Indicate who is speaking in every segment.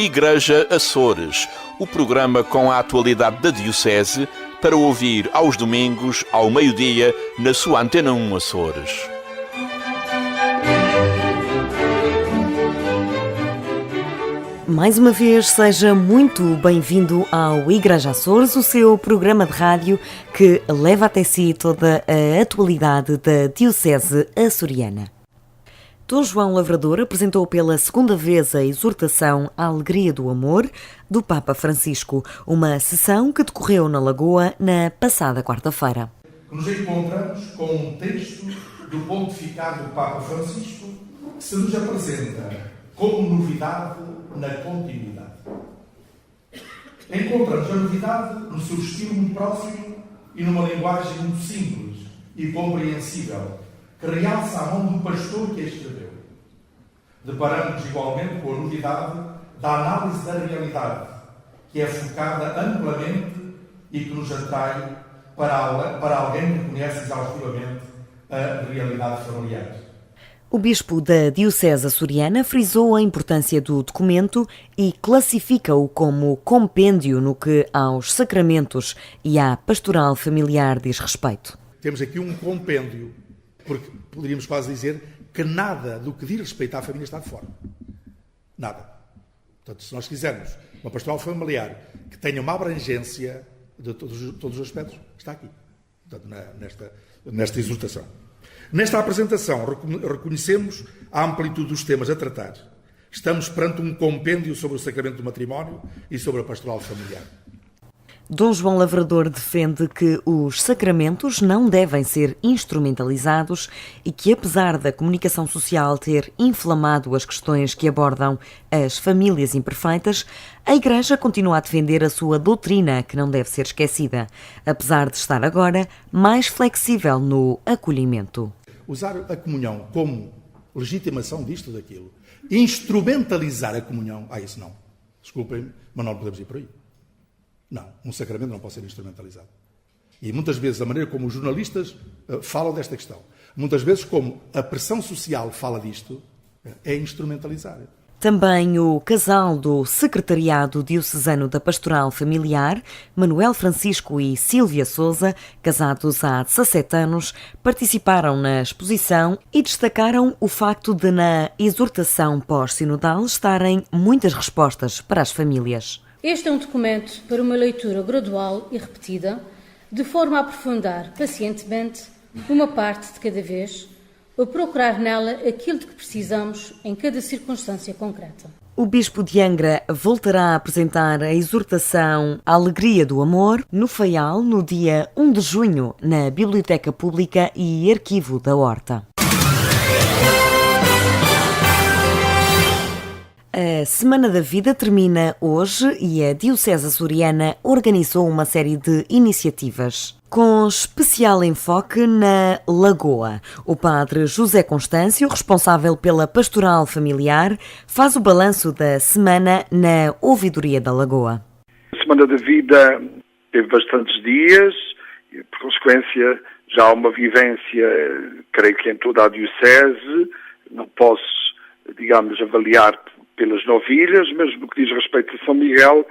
Speaker 1: Igreja Açores, o programa com a atualidade da Diocese para ouvir aos domingos, ao meio-dia, na sua Antena 1 Açores.
Speaker 2: Mais uma vez, seja muito bem-vindo ao Igreja Açores, o seu programa de rádio que leva até si toda a atualidade da Diocese açoriana. Dom João Lavrador apresentou pela segunda vez a exortação à Alegria do Amor do Papa Francisco, uma sessão que decorreu na Lagoa na passada quarta-feira.
Speaker 3: Nos encontramos com um texto do pontificado do Papa Francisco que se nos apresenta como novidade na continuidade. Encontramos a novidade no seu estilo muito próximo e numa linguagem muito simples e compreensível, que realça a mão do pastor que a escreveu. Deparamos igualmente com a novidade da análise da realidade, que é focada amplamente e que nos atrai para alguém que conhece exaustivamente a realidade familiar.
Speaker 2: O bispo da Diocese açoriana frisou a importância do documento e classifica-o como compêndio no que aos sacramentos e à pastoral familiar diz respeito.
Speaker 3: Temos aqui um compêndio, porque poderíamos quase dizer que nada do que diz respeito à família está de fora. Nada. Portanto, se nós quisermos uma pastoral familiar que tenha uma abrangência de todos os aspectos, está aqui. Portanto, nesta exortação. Nesta apresentação, reconhecemos a amplitude dos temas a tratar. Estamos perante um compêndio sobre o sacramento do matrimónio e sobre a pastoral familiar.
Speaker 2: Dom João Lavrador defende que os sacramentos não devem ser instrumentalizados e que, apesar da comunicação social ter inflamado as questões que abordam as famílias imperfeitas, a Igreja continua a defender a sua doutrina, que não deve ser esquecida, apesar de estar agora mais flexível no acolhimento.
Speaker 3: Usar a comunhão como legitimação disto ou daquilo, instrumentalizar a comunhão, isso não. Desculpem-me, mas não podemos ir por aí. Não, um sacramento não pode ser instrumentalizado. E muitas vezes a maneira como os jornalistas falam desta questão, muitas vezes como a pressão social fala disto, é instrumentalizar.
Speaker 2: Também o casal do Secretariado Diocesano da Pastoral Familiar, Manuel Francisco e Sílvia Sousa, casados há 17 anos, participaram na exposição e destacaram o facto de, na exortação pós-sinodal, estarem muitas respostas para as famílias.
Speaker 4: Este é um documento para uma leitura gradual e repetida, de forma a aprofundar pacientemente, uma parte de cada vez, a procurar nela aquilo de que precisamos em cada circunstância concreta.
Speaker 2: O Bispo de Angra voltará a apresentar a exortação à Alegria do Amor no Faial no dia 1 de junho, na Biblioteca Pública e Arquivo da Horta. A Semana da Vida termina hoje e a Diocese açoriana organizou uma série de iniciativas, com especial enfoque na Lagoa. O padre José Constâncio, responsável pela pastoral familiar, faz o balanço da semana na Ouvidoria da Lagoa.
Speaker 5: A Semana da Vida teve bastantes dias e, por consequência, já há uma vivência, creio que em toda a Diocese. Não posso, digamos, avaliar pelas novilhas, mas no que diz respeito a São Miguel,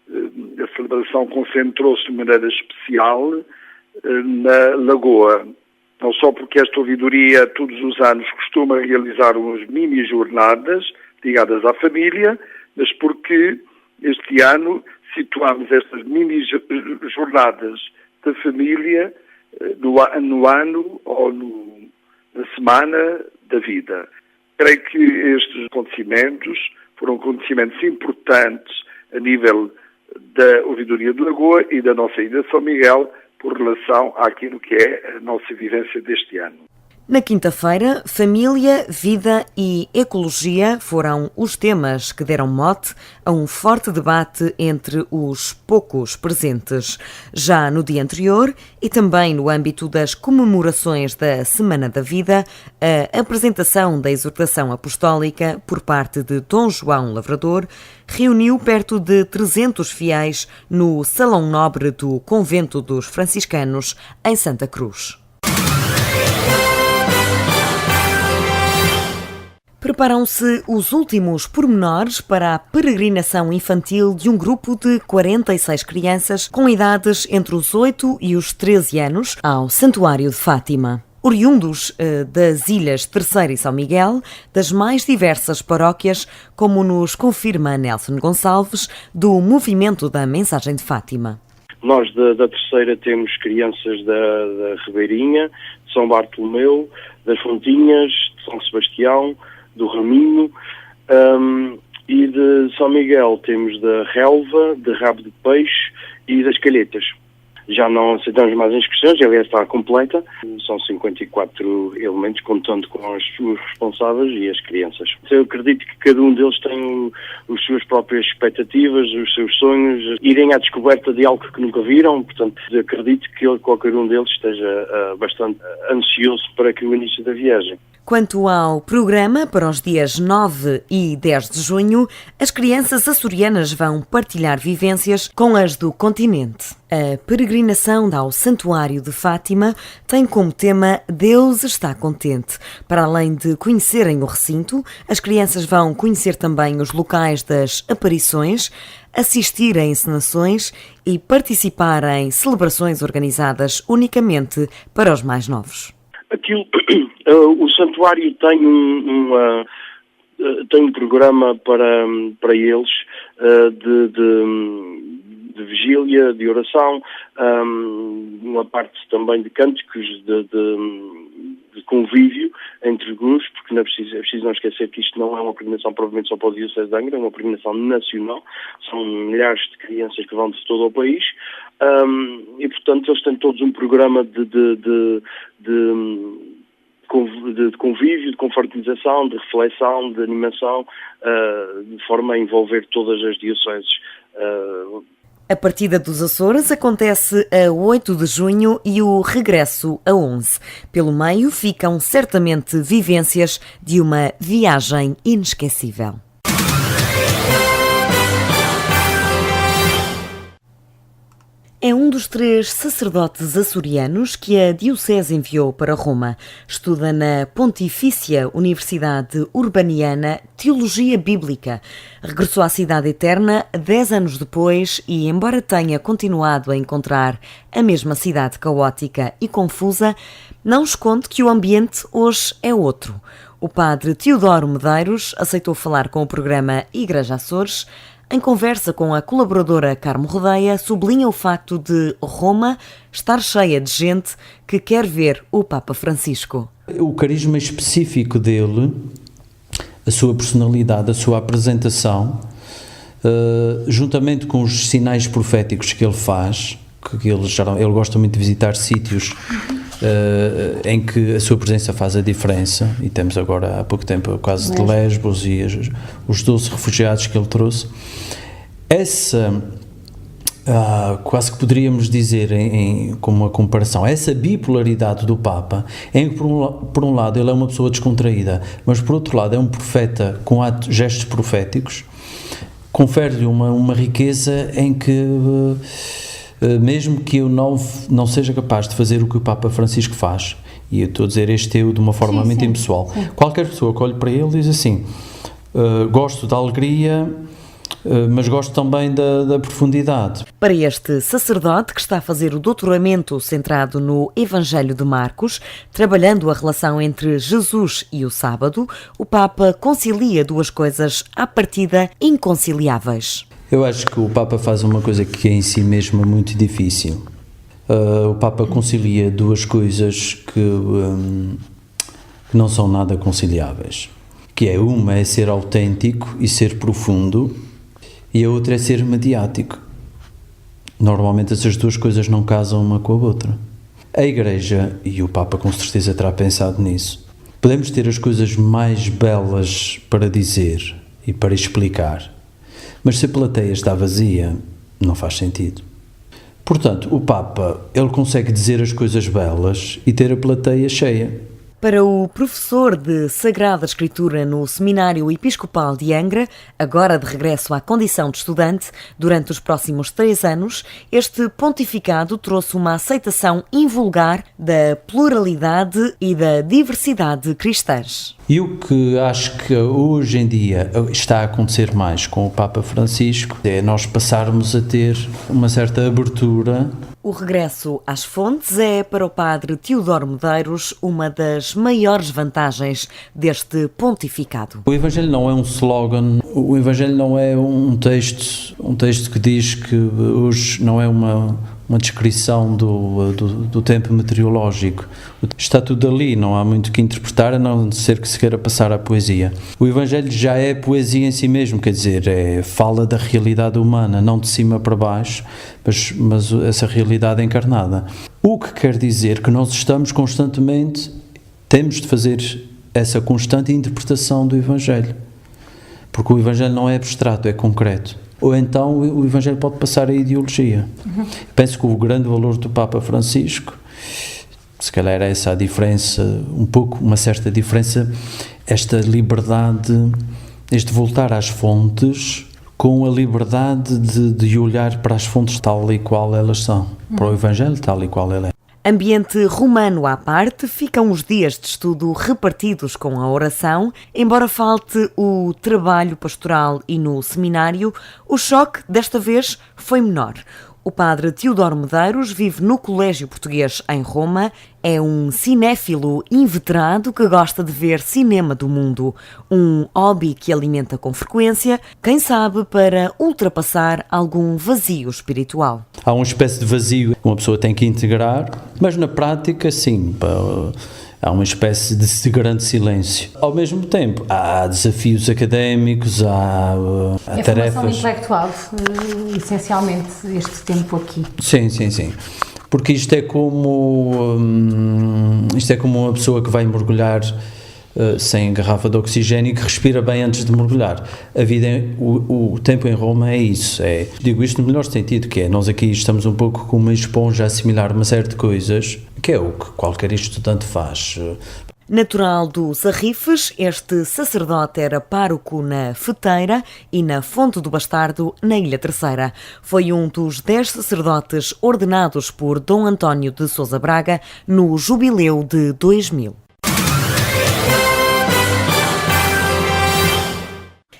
Speaker 5: a celebração concentrou-se de maneira especial na Lagoa. Não só porque esta ouvidoria todos os anos costuma realizar umas mini-jornadas ligadas à família, mas porque este ano situamos estas mini-jornadas da família no ano ou na Semana da Vida. Creio que estes acontecimentos foram acontecimentos importantes a nível da Ouvidoria de Lagoa e da nossa Ilha de São Miguel por relação àquilo que é a nossa vivência deste ano.
Speaker 2: Na quinta-feira, família, vida e ecologia foram os temas que deram mote a um forte debate entre os poucos presentes. Já no dia anterior e também no âmbito das comemorações da Semana da Vida, a apresentação da exortação apostólica por parte de Dom João Lavrador reuniu perto de 300 fiéis no Salão Nobre do Convento dos Franciscanos, em Santa Cruz. Preparam-se os últimos pormenores para a peregrinação infantil de um grupo de 46 crianças com idades entre os 8 e os 13 anos ao Santuário de Fátima. Oriundos das Ilhas Terceira e São Miguel, das mais diversas paróquias, como nos confirma Nelson Gonçalves, do Movimento da Mensagem de Fátima.
Speaker 6: Nós da Terceira temos crianças da Ribeirinha, de São Bartolomeu, das Fontinhas, de São Sebastião, do Raminho, e de São Miguel temos da Relva, de Rabo de Peixe e das Calhetas. Já não aceitamos mais inscrições, aliás está completa. São 54 elementos, contando com os responsáveis e as crianças. Eu acredito que cada um deles tem as suas próprias expectativas, os seus sonhos, irem à descoberta de algo que nunca viram. Portanto, acredito que qualquer um deles esteja bastante ansioso para que o início da viagem.
Speaker 2: Quanto ao programa, para os dias 9 e 10 de junho, as crianças açorianas vão partilhar vivências com as do continente. A peregrinação ao Santuário de Fátima tem como tema Deus está contente. Para além de conhecerem o recinto, as crianças vão conhecer também os locais das aparições, assistir a encenações e participar em celebrações organizadas unicamente para os mais novos.
Speaker 6: O santuário tem um programa para eles de vigília, de oração, uma parte também de cânticos, de convívio entre grupos, porque não é preciso não esquecer que isto não é uma peregrinação provavelmente só para o Diocese de Angra, é uma peregrinação nacional, são milhares de crianças que vão de todo o país, e portanto eles têm todos um programa de convívio, de confraternização, de reflexão, de animação, de forma a envolver todas as dioceses.
Speaker 2: A partida dos Açores acontece a 8 de junho e o regresso a 11. Pelo meio ficam certamente vivências de uma viagem inesquecível. É um dos 3 sacerdotes açorianos que a Diocese enviou para Roma. Estuda na Pontifícia Universidade Urbaniana Teologia Bíblica. Regressou à Cidade Eterna 10 anos depois e, embora tenha continuado a encontrar a mesma cidade caótica e confusa, não esconde que o ambiente hoje é outro. O padre Teodoro Medeiros aceitou falar com o programa Igreja Açores. Em conversa com a colaboradora Carmo Rodeia, sublinha o facto de Roma estar cheia de gente que quer ver o Papa Francisco.
Speaker 7: O carisma específico dele, a sua personalidade, a sua apresentação, juntamente com os sinais proféticos que ele faz, que ele gosta muito de visitar sítios em que a sua presença faz a diferença, e temos agora há pouco tempo o caso de Lesbos e os 12 refugiados que ele trouxe. Essa, quase que poderíamos dizer como uma comparação, essa bipolaridade do Papa, em que por um lado ele é uma pessoa descontraída, mas por outro lado é um profeta com gestos proféticos, confere-lhe uma riqueza em que mesmo que eu não seja capaz de fazer o que o Papa Francisco faz, e eu estou a dizer este eu de uma forma muito impessoal, qualquer pessoa que olhe para ele diz assim, gosto da alegria, mas gosto também da profundidade.
Speaker 2: Para este sacerdote que está a fazer o doutoramento centrado no Evangelho de Marcos, trabalhando a relação entre Jesus e o sábado, o Papa concilia duas coisas à partida inconciliáveis.
Speaker 7: Eu acho que o Papa faz uma coisa que é em si mesmo muito difícil. O Papa concilia duas coisas que não são nada conciliáveis. Que é uma é ser autêntico e ser profundo, e a outra é ser mediático. Normalmente essas duas coisas não casam uma com a outra. A Igreja, e o Papa com certeza terá pensado nisso, podemos ter as coisas mais belas para dizer e para explicar, mas se a plateia está vazia, não faz sentido. Portanto, o Papa, ele consegue dizer as coisas belas e ter a plateia cheia.
Speaker 2: Para o professor de Sagrada Escritura no Seminário Episcopal de Angra, agora de regresso à condição de estudante, durante os próximos 3 anos, este pontificado trouxe uma aceitação invulgar da pluralidade e da diversidade cristãs.
Speaker 7: E o que acho que hoje em dia está a acontecer mais com o Papa Francisco é nós passarmos a ter uma certa abertura.
Speaker 2: O regresso às fontes é, para o padre Teodoro Medeiros, uma das maiores vantagens deste pontificado.
Speaker 7: O Evangelho não é um slogan, o Evangelho não é um texto que diz que hoje não é uma descrição do tempo meteorológico. Está tudo ali, não há muito que interpretar, a não ser que se queira passar à poesia. O Evangelho já é poesia em si mesmo, quer dizer, fala da realidade humana, não de cima para baixo, mas essa realidade encarnada. O que quer dizer que nós estamos constantemente, temos de fazer essa constante interpretação do Evangelho, porque o Evangelho não é abstrato, é concreto. Ou então o Evangelho pode passar a ideologia. Penso que o grande valor do Papa Francisco, se calhar era essa a diferença, uma certa diferença, esta liberdade, este voltar às fontes, com a liberdade de olhar para as fontes tal e qual elas são, para o Evangelho tal e qual ele é.
Speaker 2: Ambiente romano à parte, ficam os dias de estudo repartidos com a oração. Embora falte o trabalho pastoral e no seminário, o choque desta vez foi menor. O padre Teodoro Medeiros vive no Colégio Português em Roma, é um cinéfilo inveterado que gosta de ver cinema do mundo, um hobby que alimenta com frequência, quem sabe para ultrapassar algum vazio espiritual.
Speaker 7: Há uma espécie de vazio que uma pessoa tem que integrar, mas na prática, sim, há uma espécie de grande silêncio. Ao mesmo tempo, há desafios académicos, há tarefas...
Speaker 8: Formação intelectual, essencialmente, este tempo aqui.
Speaker 7: Sim. Porque isto é como uma pessoa que vai mergulhar sem garrafa de oxigênio e que respira bem antes de mergulhar. A vida, o tempo em Roma é isso. Digo isto no melhor sentido, que é, nós aqui estamos um pouco como uma esponja a assimilar uma série de coisas, que é o que qualquer estudante faz.
Speaker 2: Natural dos Arrifes, este sacerdote era pároco na Feteira e na Fonte do Bastardo, na Ilha Terceira. Foi um dos 10 sacerdotes ordenados por Dom António de Sousa Braga no Jubileu de 2000.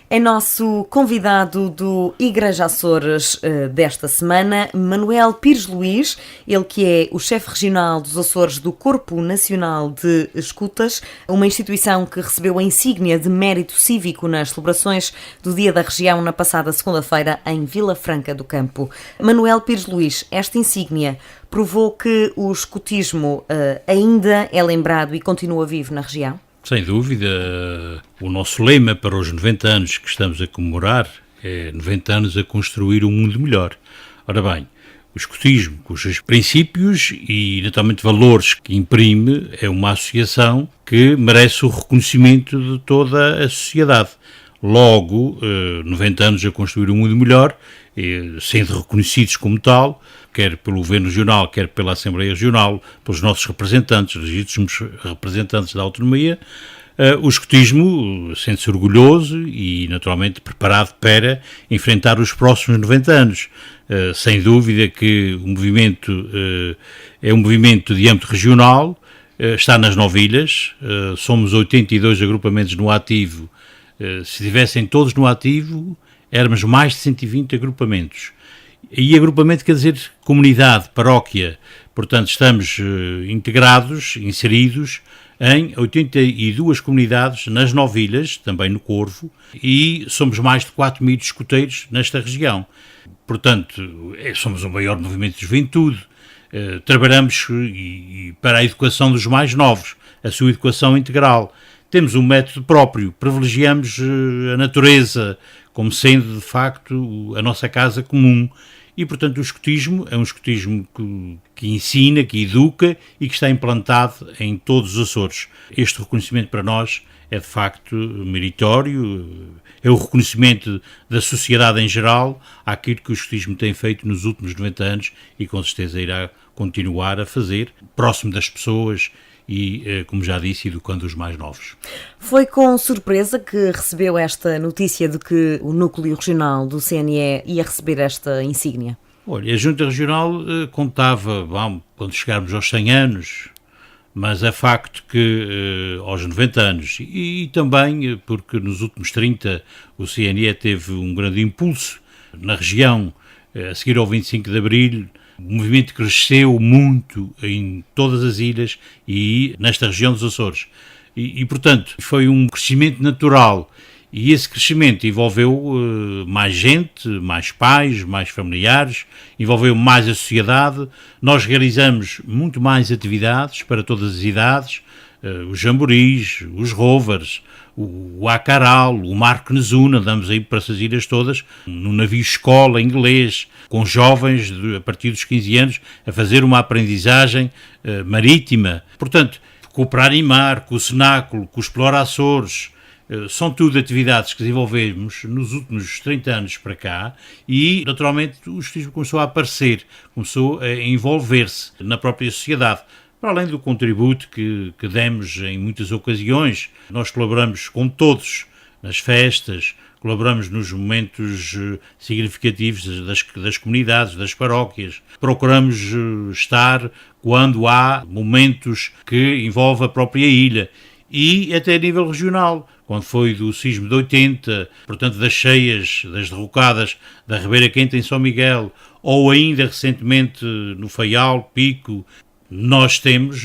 Speaker 2: É nosso convidado do Igreja Açores desta semana, Manuel Pires Luís, ele que é o chefe regional dos Açores do Corpo Nacional de Escutas, uma instituição que recebeu a insígnia de mérito cívico nas celebrações do Dia da Região na passada segunda-feira em Vila Franca do Campo. Manuel Pires Luís, esta insígnia provou que o escutismo ainda é lembrado e continua vivo na região?
Speaker 9: Sem dúvida, o nosso lema para os 90 anos que estamos a comemorar é 90 anos a construir um mundo melhor. Ora bem, o escutismo, com os seus princípios e naturalmente valores que imprime, é uma associação que merece o reconhecimento de toda a sociedade. Logo, 90 anos a construir um mundo melhor, sendo reconhecidos como tal, quer pelo Governo Regional, quer pela Assembleia Regional, pelos nossos representantes, legítimos representantes da autonomia, o escutismo sente-se orgulhoso e, naturalmente, preparado para enfrentar os próximos 90 anos. Sem dúvida que o movimento é um movimento de âmbito regional, está nas 9 ilhas, somos 82 agrupamentos no ativo. Se estivessem todos no ativo, éramos mais de 120 agrupamentos. E agrupamento quer dizer comunidade, paróquia. Portanto, estamos integrados, inseridos em 82 comunidades nas 9 ilhas, também no Corvo, e somos mais de 4.000 escuteiros nesta região. Portanto, somos o maior movimento de juventude. Trabalhamos para a educação dos mais novos, a sua educação integral. Temos um método próprio, privilegiamos a natureza como sendo, de facto, a nossa casa comum. E, portanto, o escutismo é um escutismo que ensina, que educa e que está implantado em todos os Açores. Este reconhecimento para nós é, de facto, meritório, é o reconhecimento da sociedade em geral àquilo que o escutismo tem feito nos últimos 90 anos e, com certeza, irá continuar a fazer, próximo das pessoas e, como já disse, educando os mais novos.
Speaker 2: Foi com surpresa que recebeu esta notícia de que o Núcleo Regional do CNE ia receber esta insígnia?
Speaker 9: Olha, a Junta Regional contava, quando chegarmos aos 100 anos, mas é facto que aos 90 anos, e também porque nos últimos 30 o CNE teve um grande impulso na região, a seguir ao 25 de Abril, o movimento cresceu muito em todas as ilhas e nesta região dos Açores. Portanto, foi um crescimento natural. E esse crescimento envolveu mais gente, mais pais, mais familiares, envolveu mais a sociedade. Nós realizamos muito mais atividades para todas as idades, os jamboris, os rovers, o acaral, o Marco Nezuna, andamos aí para essas ilhas todas, no navio escola inglês, com jovens a partir dos 15 anos a fazer uma aprendizagem marítima. Portanto, cooperar em mar, com o cenáculo, com o Explora Açores, são tudo atividades que desenvolvemos nos últimos 30 anos para cá e, naturalmente, o escotismo começou a aparecer, começou a envolver-se na própria sociedade. Para além do contributo que demos em muitas ocasiões, nós colaboramos com todos nas festas, colaboramos nos momentos significativos das comunidades, das paróquias, procuramos estar quando há momentos que envolvem a própria ilha e até a nível regional, quando foi do sismo de 80, portanto das cheias, das derrocadas da Ribeira Quente em São Miguel, ou ainda recentemente no Faial, Pico, nós temos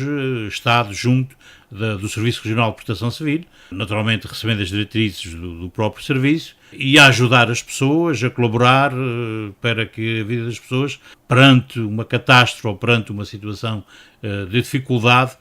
Speaker 9: estado junto do Serviço Regional de Proteção Civil, naturalmente recebendo as diretrizes do próprio serviço, e a ajudar as pessoas, a colaborar para que a vida das pessoas, perante uma catástrofe ou perante uma situação de dificuldade,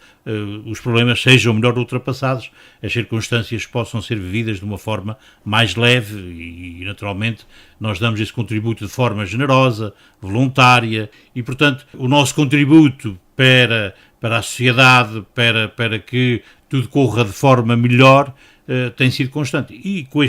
Speaker 9: os problemas sejam melhor ultrapassados, as circunstâncias possam ser vividas de uma forma mais leve e naturalmente, nós damos esse contributo de forma generosa, voluntária e, portanto, o nosso contributo para a sociedade, para que tudo corra de forma melhor, tem sido constante. E com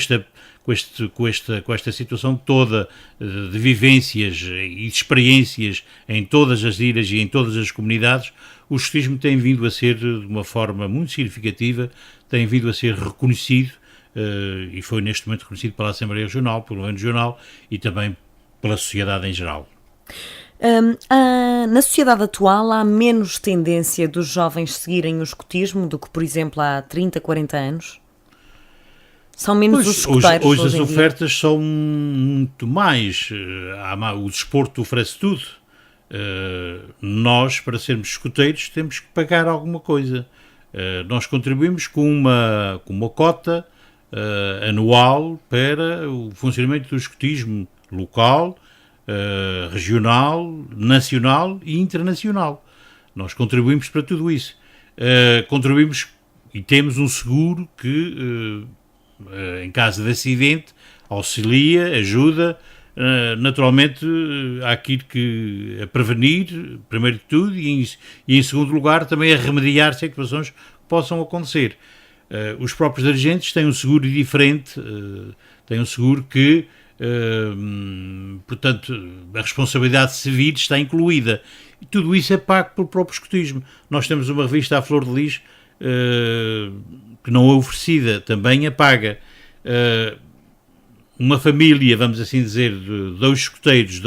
Speaker 9: esta situação toda de vivências e de experiências em todas as ilhas e em todas as comunidades, o escotismo tem vindo a ser, de uma forma muito significativa, tem vindo a ser reconhecido, e foi neste momento reconhecido pela Assembleia Regional, pelo Governo Regional e também pela sociedade em geral.
Speaker 2: Na sociedade atual há menos tendência dos jovens seguirem o escotismo do que, por exemplo, há 30, 40 anos? São menos os escoteiros
Speaker 9: hoje as ofertas são muito mais. O desporto oferece tudo. Nós, para sermos escoteiros, temos que pagar alguma coisa. Nós contribuímos com uma cota anual para o funcionamento do escotismo local, regional, nacional e internacional. Nós contribuímos para tudo isso. Contribuímos e temos um seguro que, em caso de acidente, auxilia, ajuda, naturalmente, àquilo a prevenir, primeiro de tudo, e em segundo lugar, também a remediar situações que possam acontecer. Os próprios dirigentes têm um seguro diferente, têm um seguro que portanto, a responsabilidade civil está incluída. E tudo isso é pago pelo próprio escotismo. Nós temos uma revista à Flor de Lis que não é oferecida, também é paga. Uma família, vamos assim dizer, de 2 escoteiros,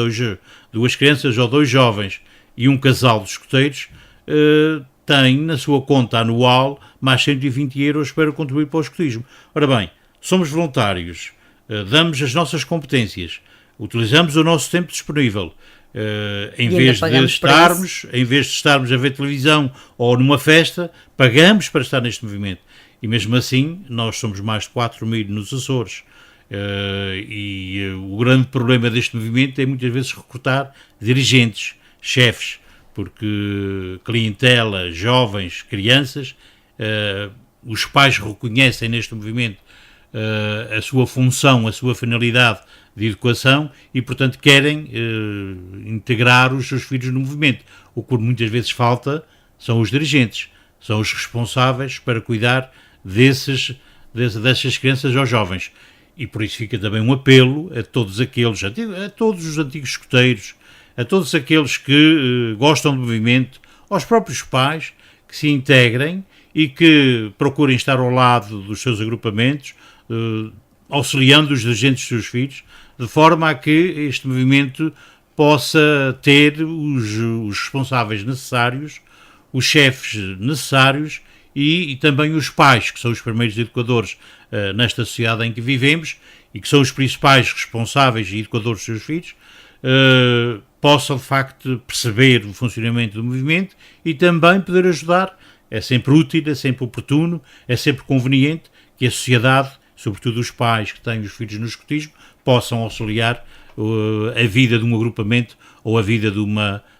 Speaker 9: 2 crianças ou 2 jovens e um casal de escoteiros, tem na sua conta anual mais 120 euros para contribuir para o escotismo. Ora bem, somos voluntários, damos as nossas competências, utilizamos o nosso tempo disponível, em vez de estarmos a ver televisão ou numa festa, pagamos para estar neste movimento. E mesmo assim, nós somos mais de 4.000 nos Açores. O grande problema deste movimento é muitas vezes recrutar dirigentes, chefes, porque clientela, jovens, crianças, os pais reconhecem neste movimento a sua função, a sua finalidade de educação e, portanto, querem integrar os seus filhos no movimento. O que muitas vezes falta são os dirigentes, são os responsáveis para cuidar dessas crianças ou jovens. E por isso fica também um apelo a todos os antigos escoteiros, a todos aqueles que gostam do movimento, aos próprios pais, que se integrem e que procurem estar ao lado dos seus agrupamentos, auxiliando os dirigentes dos seus filhos, de forma a que este movimento possa ter os responsáveis necessários, os chefes necessários e também os pais, que são os primeiros educadores nesta sociedade em que vivemos e que são os principais responsáveis e educadores dos seus filhos, possam de facto perceber o funcionamento do movimento e também poder ajudar. É sempre útil, é sempre oportuno, é sempre conveniente que a sociedade, sobretudo os pais que têm os filhos no escotismo, possam auxiliar a vida de um agrupamento ou a vida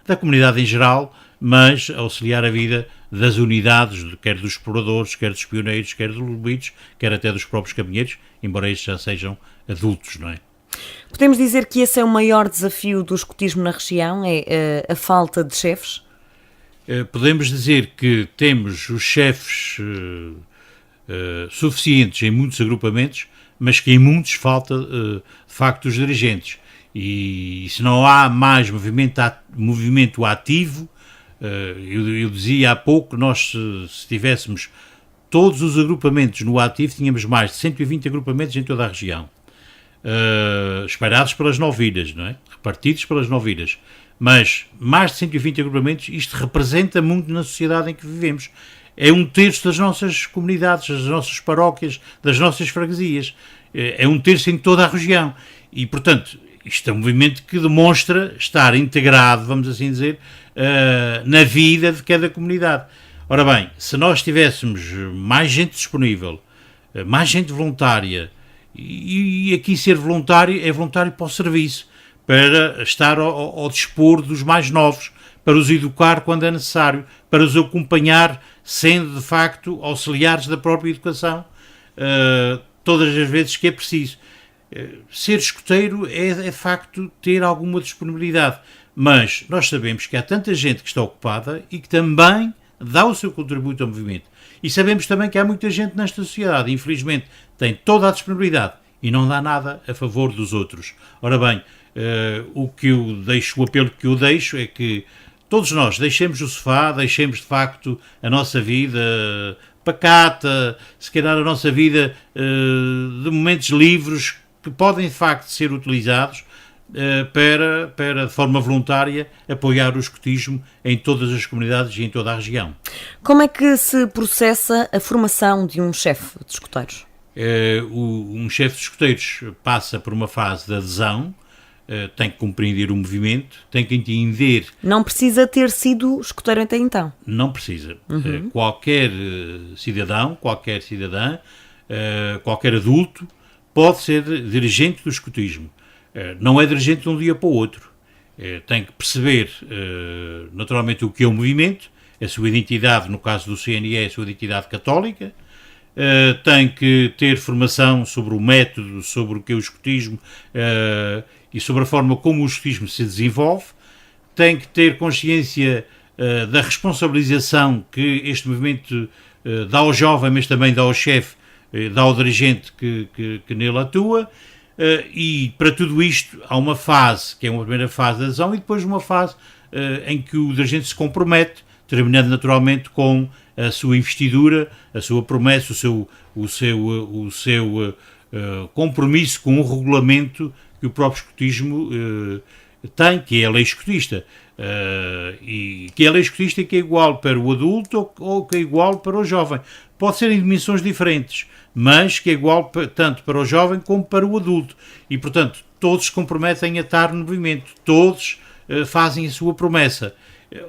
Speaker 9: da comunidade em geral, mas auxiliar a vida das unidades, quer dos exploradores, quer dos pioneiros, quer dos lobitos, quer até dos próprios caminheiros, embora estes já sejam adultos, não é?
Speaker 2: Podemos dizer que esse é o maior desafio do escotismo na região, é a falta de chefes?
Speaker 9: Podemos dizer que temos os chefes suficientes em muitos agrupamentos, mas que em muitos falta, de facto, os dirigentes. E se não há mais movimento ativo, eu dizia há pouco, nós se tivéssemos todos os agrupamentos no ativo, tínhamos mais de 120 agrupamentos em toda a região, espalhados pelas 9 ilhas, não é? Repartidos pelas 9 ilhas. Mas mais de 120 agrupamentos, isto representa muito na sociedade em que vivemos. É 1/3 das nossas comunidades, das nossas paróquias, das nossas freguesias. É 1/3 em toda a região. E, portanto, isto é um movimento que demonstra estar integrado, vamos assim dizer, na vida de cada comunidade. Ora bem, se nós tivéssemos mais gente disponível, mais gente voluntária, e aqui ser voluntário é voluntário para o serviço, para estar ao dispor dos mais novos, para os educar quando é necessário, para os acompanhar, sendo de facto auxiliares da própria educação, todas as vezes que é preciso. Ser escoteiro é de facto ter alguma disponibilidade, mas nós sabemos que há tanta gente que está ocupada e que também dá o seu contributo ao movimento. E sabemos também que há muita gente nesta sociedade, infelizmente, tem toda a disponibilidade e não dá nada a favor dos outros. Ora bem, o apelo que eu deixo é que todos nós deixemos o sofá, deixemos de facto a nossa vida pacata, se calhar a nossa vida de momentos livres que podem de facto ser utilizados para, de forma voluntária, apoiar o escotismo em todas as comunidades e em toda a região.
Speaker 2: Como é que se processa a formação de um chefe de escoteiros?
Speaker 9: Um chefe de escoteiros passa por uma fase de adesão, tem que compreender o movimento, tem que entender...
Speaker 2: Não precisa ter sido escoteiro até então?
Speaker 9: Não precisa. Qualquer cidadão, qualquer cidadã, qualquer adulto pode ser dirigente do escotismo. Não é dirigente de um dia para o outro. Tem que perceber, naturalmente, o que é o movimento, a sua identidade, no caso do CNE, a sua identidade católica, tem que ter formação sobre o método, sobre o que é o escotismo e sobre a forma como o escotismo se desenvolve, tem que ter consciência da responsabilização que este movimento dá ao jovem, mas também dá ao chefe, dá ao dirigente que nele atua, e para tudo isto há uma fase, que é uma primeira fase de adesão, e depois uma fase em que o dirigente se compromete, terminando naturalmente com a sua investidura, a sua promessa, o seu compromisso com o regulamento que o próprio escotismo tem, que é a lei escotista. E que é a lei escotista que é igual para o adulto ou que é igual para o jovem. Pode ser em dimensões diferentes, mas que é igual tanto para o jovem como para o adulto. E, portanto, todos se comprometem a estar no movimento, todos fazem a sua promessa.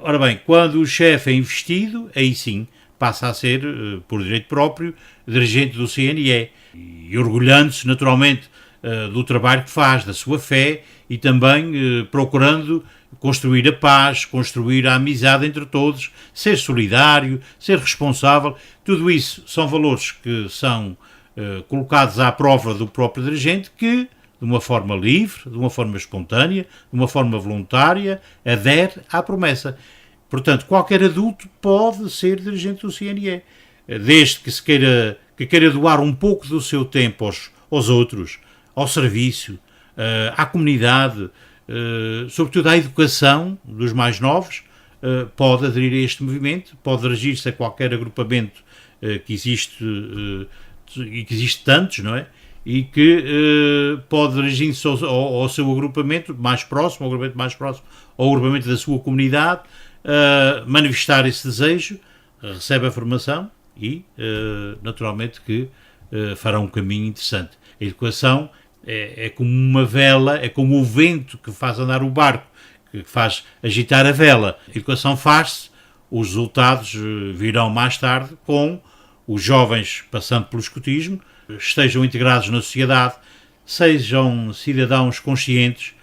Speaker 9: Ora bem, quando o chefe é investido, aí sim passa a ser, por direito próprio, dirigente do CNE, e orgulhando-se naturalmente do trabalho que faz, da sua fé, e também procurando construir a paz, construir a amizade entre todos, ser solidário, ser responsável. Tudo isso são valores que são colocados à prova do próprio dirigente, que, de uma forma livre, de uma forma espontânea, de uma forma voluntária, adere à promessa. Portanto, qualquer adulto pode ser dirigente do CNE, desde que queira doar um pouco do seu tempo aos outros, ao serviço, à comunidade, sobretudo à educação dos mais novos, pode aderir a este movimento, pode dirigir-se a qualquer agrupamento que existe, e que existe tantos, não é? E que pode dirigir-se ao seu agrupamento mais próximo, ao agrupamento da sua comunidade, manifestar esse desejo, recebe a formação e, naturalmente, que fará um caminho interessante. A educação é como uma vela, é como o vento que faz andar o barco, que faz agitar a vela. A educação faz-se, os resultados virão mais tarde, com os jovens passando pelo escotismo, estejam integrados na sociedade, sejam cidadãos conscientes,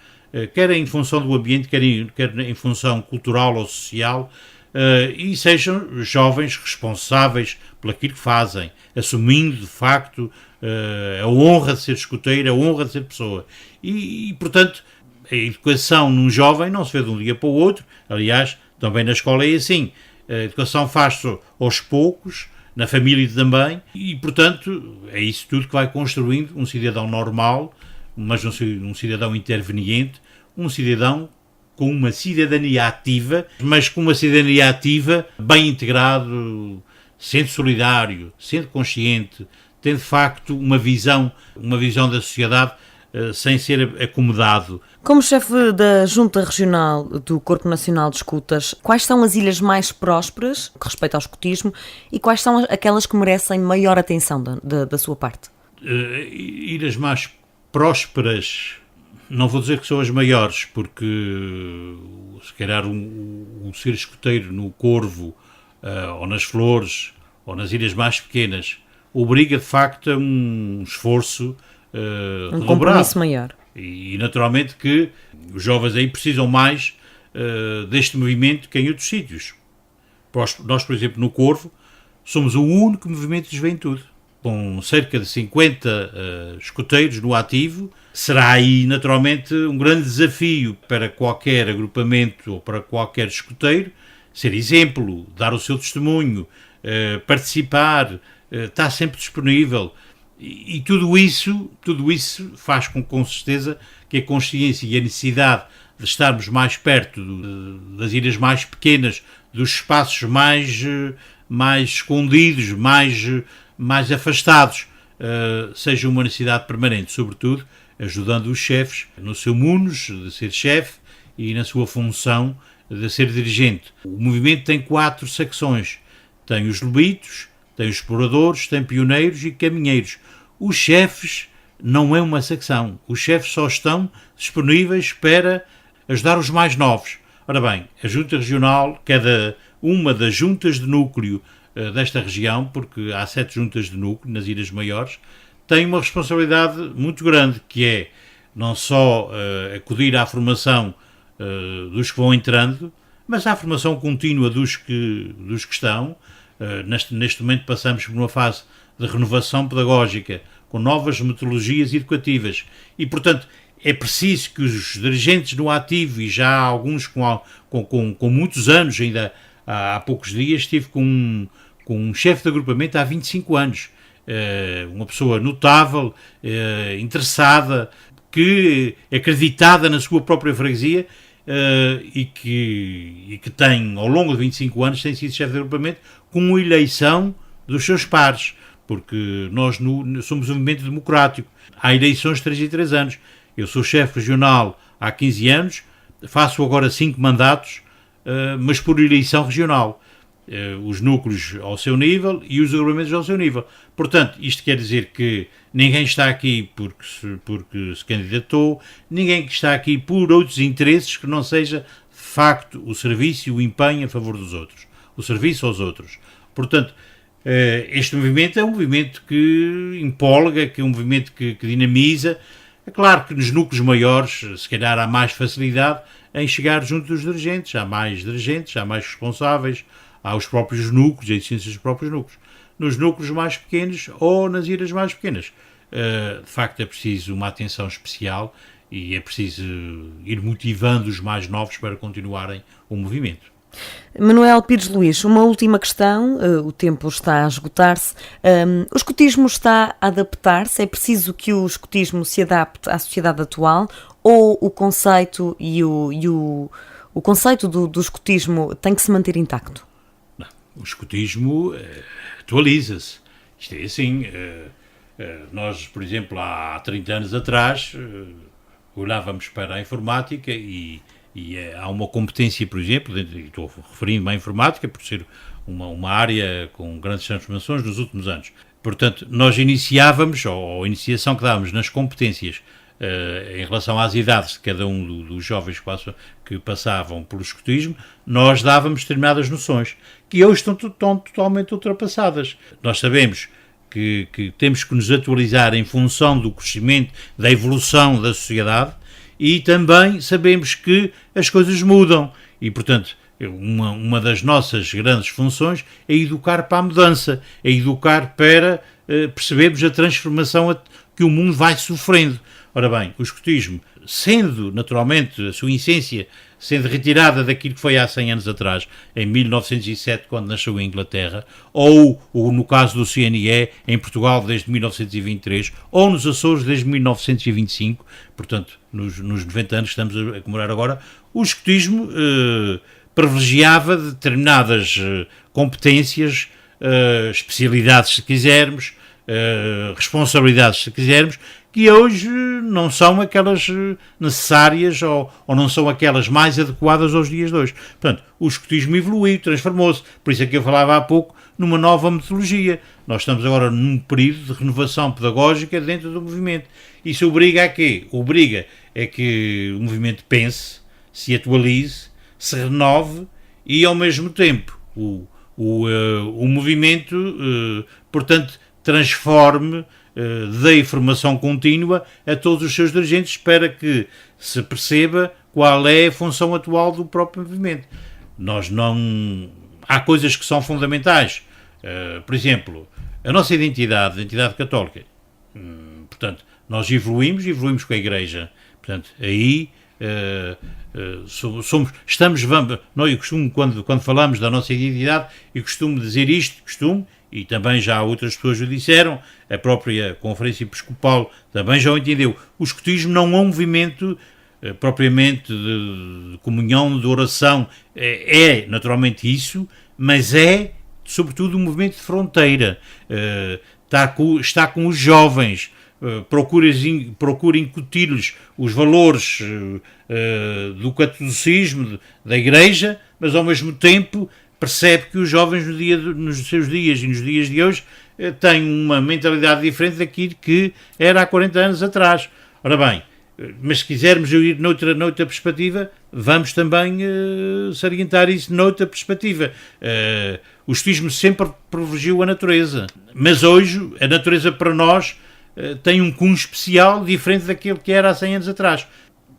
Speaker 9: quer em função do ambiente, quer em função cultural ou social, e sejam jovens responsáveis por aquilo que fazem, assumindo de facto a honra de ser escoteiro, a honra de ser pessoa. E, portanto, a educação num jovem não se vê de um dia para o outro. Aliás, também na escola é assim. A educação faz-se aos poucos, na família também, e, portanto, é isso tudo que vai construindo um cidadão normal, mas um cidadão interveniente, um cidadão com uma cidadania ativa, mas com uma cidadania ativa bem integrado, sendo solidário, sendo consciente, tendo de facto uma visão da sociedade sem ser acomodado.
Speaker 2: Como chefe da Junta Regional do Corpo Nacional de Escutas, quais são as ilhas mais prósperas, com respeito ao escutismo, e quais são aquelas que merecem maior atenção da sua parte?
Speaker 9: Ilhas mais prósperas, não vou dizer que são as maiores, porque se calhar um ser escoteiro no Corvo, ou nas Flores, ou nas ilhas mais pequenas, obriga de facto a um esforço
Speaker 2: um compromisso maior.
Speaker 9: E naturalmente que os jovens aí precisam mais deste movimento que em outros sítios. Nós, por exemplo, no Corvo, somos o único movimento de juventude, com cerca de 50 escoteiros no ativo. Será aí, naturalmente, um grande desafio para qualquer agrupamento ou para qualquer escoteiro ser exemplo, dar o seu testemunho, participar, estar sempre disponível. E tudo isso faz com certeza que a consciência e a necessidade de estarmos mais perto das ilhas mais pequenas, dos espaços mais escondidos, mais afastados, seja uma necessidade permanente, sobretudo ajudando os chefes no seu munus de ser chefe e na sua função de ser dirigente. O movimento tem 4 secções. Tem os lobitos, tem os exploradores, tem pioneiros e caminheiros. Os chefes não é uma secção. Os chefes só estão disponíveis para ajudar os mais novos. Ora bem, a Junta Regional, cada uma das juntas de núcleo desta região, porque há 7 juntas de núcleo nas Ilhas Maiores, tem uma responsabilidade muito grande, que é não só acudir à formação dos que vão entrando, mas à formação contínua dos que estão. Neste momento passamos por uma fase de renovação pedagógica, com novas metodologias educativas. E, portanto, é preciso que os dirigentes no ativo, e já há alguns com muitos anos, ainda há poucos dias, estive com um chefe de agrupamento há 25 anos. Uma pessoa notável, interessada, que acreditada na sua própria freguesia, e que tem, ao longo de 25 anos, tem sido chefe de agrupamento com eleição dos seus pares, porque nós somos um movimento democrático. Há eleições de 3 em 3 anos. Eu sou chefe regional há 15 anos, faço agora 5 mandatos, mas por eleição regional. Os núcleos ao seu nível e os agrupamentos ao seu nível. Portanto, isto quer dizer que ninguém está aqui porque se candidatou, ninguém está aqui por outros interesses que não seja, de facto, o serviço e o empenho a favor dos outros. O serviço aos outros. Portanto, este movimento é um movimento que empolga, que é um movimento que dinamiza. É claro que nos núcleos maiores, se calhar, há mais facilidade em chegar junto dos dirigentes. Há mais responsáveis, há os próprios núcleos, a existência dos próprios núcleos. Nos núcleos mais pequenos ou nas ilhas mais pequenas, de facto, é preciso uma atenção especial e é preciso ir motivando os mais novos para continuarem o movimento.
Speaker 2: Manuel Pires Luís, uma última questão, o tempo está a esgotar-se. O escotismo está a adaptar-se? É preciso que o escotismo se adapte à sociedade atual, ou o conceito o conceito do escotismo tem que se manter intacto?
Speaker 9: Não, o escotismo atualiza-se. Isto é assim, nós, por exemplo, há 30 anos atrás, olhávamos para a informática e E há uma competência, por exemplo, estou referindo-me à informática, por ser uma área com grandes transformações nos últimos anos. Portanto, nós iniciávamos, ou a iniciação que dávamos nas competências em relação às idades de cada um dos jovens que passavam pelo escotismo, nós dávamos determinadas noções, que hoje estão totalmente ultrapassadas. Nós sabemos que temos que nos atualizar em função do crescimento, da evolução da sociedade, e também sabemos que as coisas mudam. E, portanto, uma das nossas grandes funções é educar para a mudança, é educar para percebermos a transformação que o mundo vai sofrendo. Ora bem, o escotismo, sendo naturalmente a sua essência, sendo retirada daquilo que foi há 100 anos atrás, em 1907, quando nasceu em Inglaterra, ou no caso do CNE, em Portugal desde 1923, ou nos Açores desde 1925, portanto, nos 90 anos que estamos a comemorar agora, o escotismo privilegiava determinadas competências, especialidades, se quisermos, responsabilidades, se quisermos, que hoje não são aquelas necessárias ou não são aquelas mais adequadas aos dias de hoje. Portanto, o escotismo evoluiu, transformou-se. Por isso é que eu falava há pouco numa nova metodologia. Nós estamos agora num período de renovação pedagógica dentro do movimento. Isso obriga a quê? Obriga a que o movimento pense, se atualize, se renove e, ao mesmo tempo, o movimento, portanto, transforme, dê informação contínua a todos os seus dirigentes para que se perceba qual é a função atual do próprio movimento. Há coisas que são fundamentais. Por exemplo, a nossa identidade, a identidade católica. Portanto, nós evoluímos com a Igreja. Portanto, aí eu costumo, quando falamos da nossa identidade, eu costumo dizer isto, e também já outras pessoas o disseram, a própria Conferência Episcopal também já o entendeu. O escotismo não é um movimento propriamente de comunhão, de oração, é naturalmente isso, mas é sobretudo um movimento de fronteira, está com os jovens, procura incutir-lhes os valores do catolicismo, da Igreja, mas ao mesmo tempo percebe que os jovens nos seus dias e nos dias de hoje têm uma mentalidade diferente daquilo que era há 40 anos atrás. Ora bem, mas se quisermos ir noutra perspectiva, vamos também salientar isso noutra perspectiva. O escotismo sempre privilegiou a natureza, mas hoje a natureza para nós tem um cunho especial diferente daquele que era há 100 anos atrás.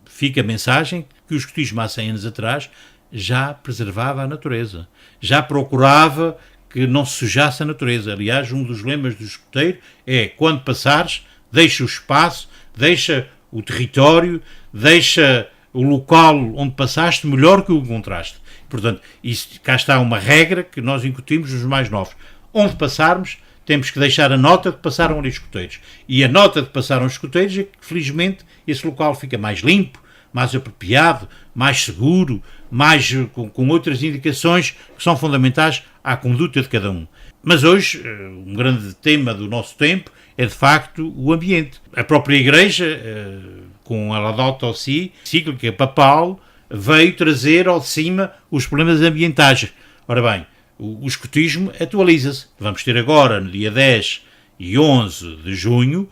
Speaker 9: Fica a mensagem que o escotismo há 100 anos atrás já preservava a natureza, já procurava que não se sujasse a natureza. Aliás, um dos lemas do escoteiro é: quando passares, deixa o espaço, deixa o território, deixa o local onde passaste melhor que o encontraste. Portanto, cá está uma regra que nós incutimos nos mais novos. Onde passarmos, temos que deixar a nota de que passaram ali escoteiros. E a nota de que passaram os escoteiros é que, felizmente, esse local fica mais limpo, mais apropriado, mais seguro, com outras indicações que são fundamentais à conduta de cada um. Mas hoje, um grande tema do nosso tempo é, de facto, o ambiente. A própria Igreja, com a Laudato Si, encíclica papal, veio trazer ao de cima os problemas ambientais. Ora bem, o escotismo atualiza-se. Vamos ter agora, no dia 10 e 11 de junho,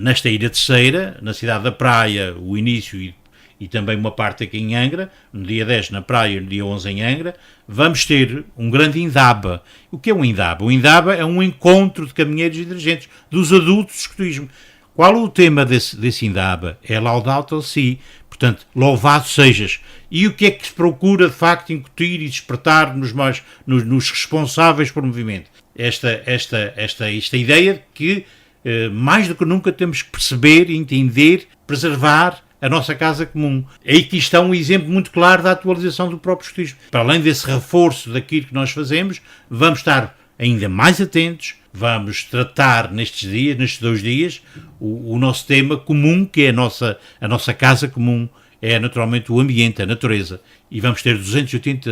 Speaker 9: nesta Ilha Terceira, na cidade da Praia, o início e também uma parte aqui em Angra, no dia 10 na Praia, no dia 11 em Angra, vamos ter um grande Indaba. O que é um Indaba? O Indaba é um encontro de caminheiros e dirigentes, dos adultos do escotismo. Qual é o tema desse Indaba? É Laudato Si, portanto, louvado sejas. E o que é que se procura, de facto, incutir e despertar nos responsáveis pelo movimento? Esta ideia de que, mais do que nunca, temos que perceber, entender, preservar a nossa casa comum. Aí que está um exemplo muito claro da atualização do próprio escotismo. Para além desse reforço daquilo que nós fazemos, vamos estar ainda mais atentos, vamos tratar nestes 2 dias, o nosso tema comum, que é a nossa casa comum, é naturalmente o ambiente, a natureza. E vamos ter 280,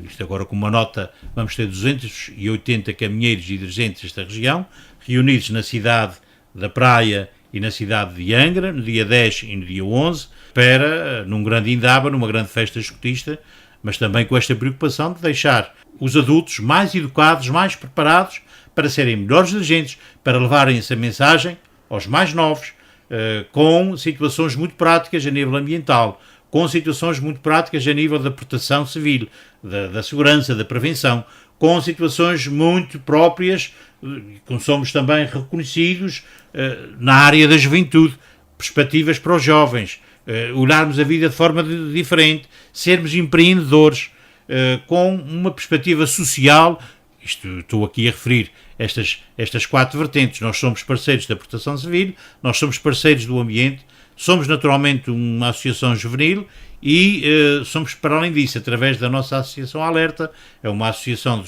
Speaker 9: isto agora com uma nota, vamos ter 280 caminheiros e dirigentes desta região, reunidos na cidade da Praia e na cidade de Angra, no dia 10 e no dia 11, para, num grande indaba, numa grande festa escotista, mas também com esta preocupação de deixar os adultos mais educados, mais preparados para serem melhores dirigentes, para levarem essa mensagem aos mais novos, com situações muito práticas a nível ambiental, com situações muito práticas a nível da proteção civil, da segurança, da prevenção, com situações muito próprias, como somos também reconhecidos na área da juventude, perspectivas para os jovens, olharmos a vida de forma diferente, sermos empreendedores, com uma perspectiva social. Estou aqui a referir estas 4 vertentes. Nós somos parceiros da proteção civil, nós somos parceiros do ambiente, somos naturalmente uma associação juvenil e somos, para além disso, através da nossa Associação Alerta, é uma associação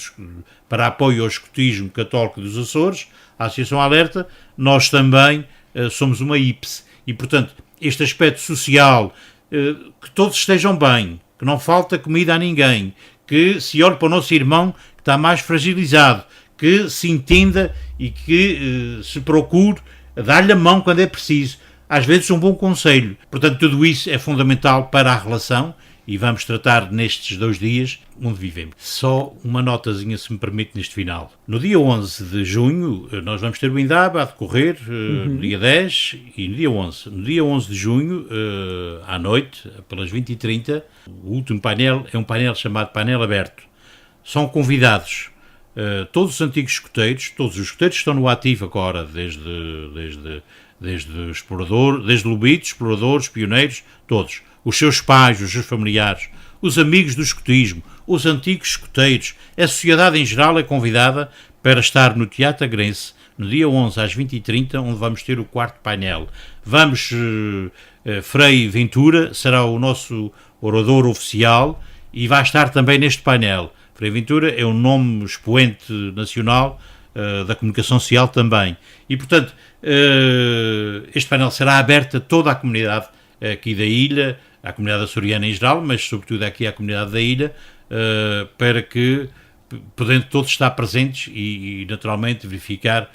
Speaker 9: para apoio ao escotismo católico dos Açores, a Associação Alerta, nós também somos uma IPS. E, portanto, este aspecto social, que todos estejam bem, que não falta comida a ninguém, que se olhe para o nosso irmão que está mais fragilizado, que se entenda e que se procure dar-lhe a mão quando é preciso. Às vezes um bom conselho. Portanto, tudo isso é fundamental para a relação e vamos tratar nestes 2 dias onde vivemos. Só uma notazinha, se me permite, neste final. No dia 11 de junho, nós vamos ter o Indaba a decorrer, no dia 10 e no dia 11. No dia 11 de junho, à noite, pelas 20h30, o último painel é um painel chamado Painel Aberto. São convidados todos os antigos escoteiros, todos os escoteiros que estão no ativo agora, desde explorador, desde lobitos, exploradores, pioneiros, todos. Os seus pais, os seus familiares, os amigos do escotismo, os antigos escoteiros, a sociedade em geral é convidada para estar no Teatro Agrense, no dia 11 às 20h30, onde vamos ter o 4º painel. Frei Ventura será o nosso orador oficial e vai estar também neste painel. Frei Ventura é um nome expoente nacional da comunicação social também. E, portanto, este painel será aberto a toda a comunidade aqui da ilha, à comunidade açoriana em geral, mas sobretudo aqui à comunidade da ilha, para que, podendo todos estar presentes e naturalmente verificar